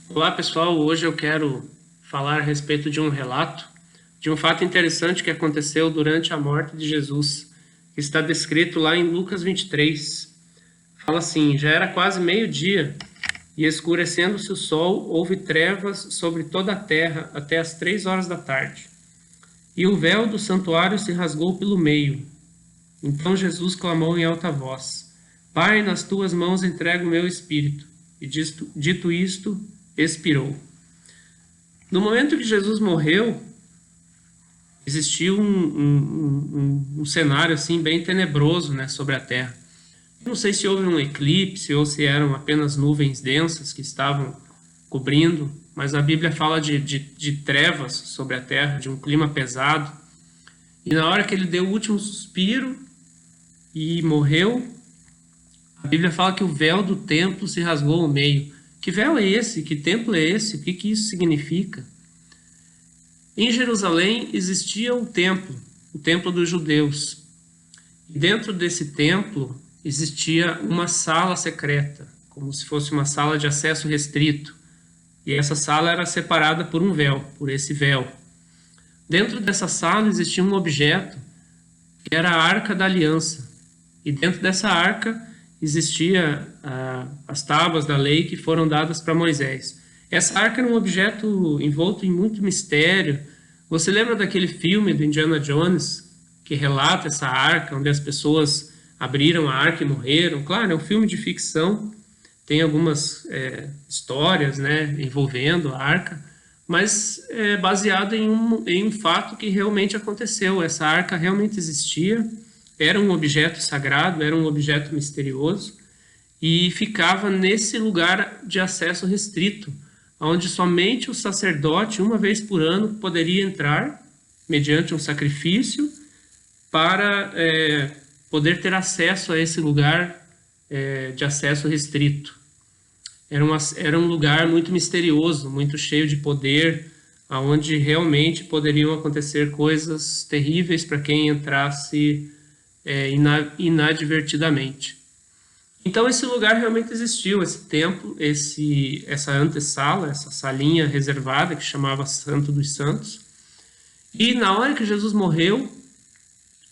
Olá pessoal, hoje eu quero falar a respeito de um relato, de um fato interessante que aconteceu durante a morte de Jesus, que está descrito lá em Lucas 23. Fala assim: já era quase meio-dia, e escurecendo-se o sol, houve trevas sobre toda a terra até as 3 horas da tarde. E o véu do santuário se rasgou pelo meio. Então Jesus clamou em alta voz: Pai, nas tuas mãos entrego o meu espírito. E dito isto, expirou. No momento que Jesus morreu, existiu um cenário assim bem tenebroso, né, sobre a terra. Não sei se houve um eclipse ou se eram apenas nuvens densas que estavam cobrindo, mas a Bíblia fala de trevas sobre a terra, de um clima pesado. E na hora que ele deu o último suspiro e morreu, a Bíblia fala que o véu do templo se rasgou ao meio. Que véu é esse? Que templo é esse? O que isso significa? Em Jerusalém existia o templo dos judeus. E dentro desse templo existia uma sala secreta, como se fosse uma sala de acesso restrito. E essa sala era separada por um véu, por esse véu. Dentro dessa sala existia um objeto que era a Arca da Aliança. E dentro dessa arca existia as tábuas da lei que foram dadas para Moisés. Essa arca era um objeto envolto em muito mistério. Você lembra daquele filme do Indiana Jones que relata essa arca, onde as pessoas abriram a arca e morreram? Claro, é um filme de ficção, tem algumas histórias, né, envolvendo a arca, mas é baseado em um fato que realmente aconteceu. Essa arca realmente existia, era um objeto sagrado, era um objeto misterioso, e ficava nesse lugar de acesso restrito, onde somente o sacerdote, uma vez por ano, poderia entrar, mediante um sacrifício, para poder ter acesso a esse lugar de acesso restrito. Era um lugar muito misterioso, muito cheio de poder, onde realmente poderiam acontecer coisas terríveis para quem entrasse inadvertidamente. Então esse lugar realmente existiu, esse templo, essa antessala, essa salinha reservada que chamava Santo dos Santos. E na hora que Jesus morreu,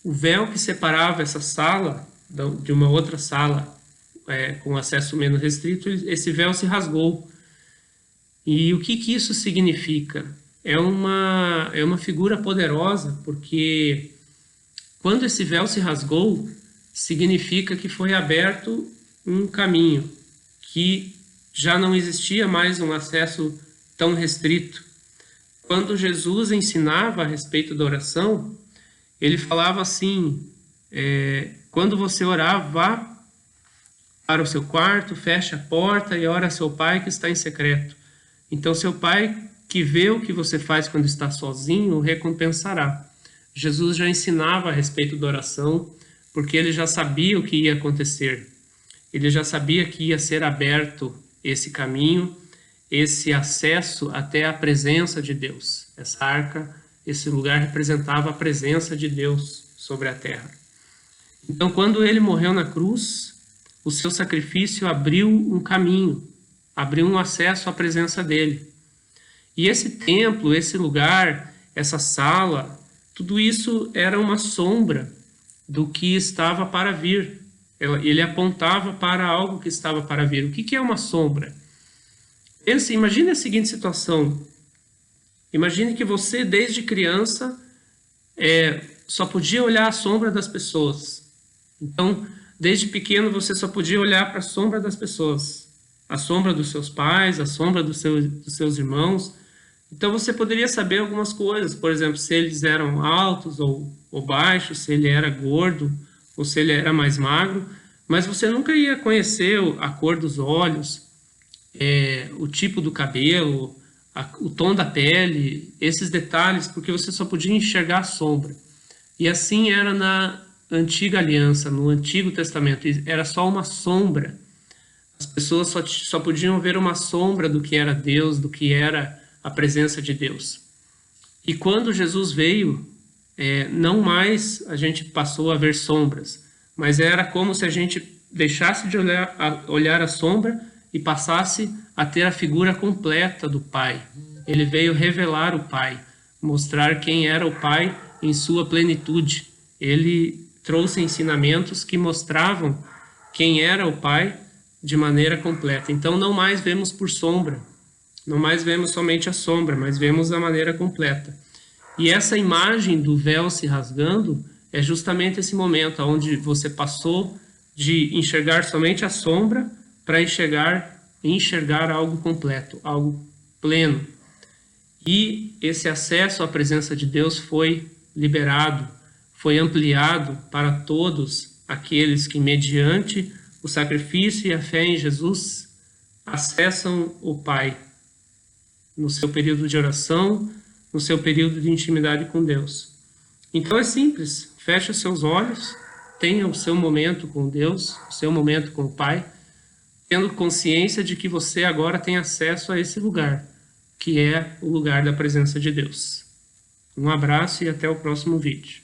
o véu que separava essa sala de uma outra sala com acesso menos restrito, esse véu se rasgou. E o que isso significa? É uma figura poderosa, porque quando esse véu se rasgou, significa que foi aberto um caminho, que já não existia mais um acesso tão restrito. Quando Jesus ensinava a respeito da oração, ele falava assim: quando você orar, vá para o seu quarto, feche a porta e ora a seu pai que está em secreto. Então seu pai, que vê o que você faz quando está sozinho, o recompensará. Jesus já ensinava a respeito da oração, porque ele já sabia o que ia acontecer. Ele já sabia que ia ser aberto esse caminho, esse acesso até a presença de Deus. Essa arca, esse lugar representava a presença de Deus sobre a terra. Então, quando ele morreu na cruz, o seu sacrifício abriu um caminho, abriu um acesso à presença dele. E esse templo, esse lugar, essa sala, tudo isso era uma sombra do que estava para vir. Ele apontava para algo que estava para vir. O que é uma sombra? Imagine a seguinte situação. Imagine que você, desde criança, só podia olhar a sombra das pessoas. Então, desde pequeno, você só podia olhar para a sombra das pessoas. A sombra dos seus pais, a sombra dos seus irmãos. Então, você poderia saber algumas coisas. Por exemplo, se eles eram altos ou baixos, se ele era gordo ou se ele era mais magro, mas você nunca ia conhecer a cor dos olhos, o tipo do cabelo, o tom da pele, esses detalhes, porque você só podia enxergar a sombra. E assim era na antiga aliança, no Antigo Testamento, era só uma sombra. As pessoas só podiam ver uma sombra do que era Deus, do que era a presença de Deus. E quando Jesus veio, não mais a gente passou a ver sombras, mas era como se a gente deixasse de olhar a sombra e passasse a ter a figura completa do Pai. Ele veio revelar o Pai, mostrar quem era o Pai em sua plenitude. Ele trouxe ensinamentos que mostravam quem era o Pai de maneira completa. Então não mais vemos por sombra, não mais vemos somente a sombra, mas vemos a maneira completa. E essa imagem do véu se rasgando é justamente esse momento onde você passou de enxergar somente a sombra para enxergar algo completo, algo pleno. E esse acesso à presença de Deus foi liberado, foi ampliado para todos aqueles que, mediante o sacrifício e a fé em Jesus, acessam o Pai no seu período de oração, no seu período de intimidade com Deus. Então é simples, feche os seus olhos, tenha o seu momento com Deus, o seu momento com o Pai, tendo consciência de que você agora tem acesso a esse lugar, que é o lugar da presença de Deus. Um abraço e até o próximo vídeo.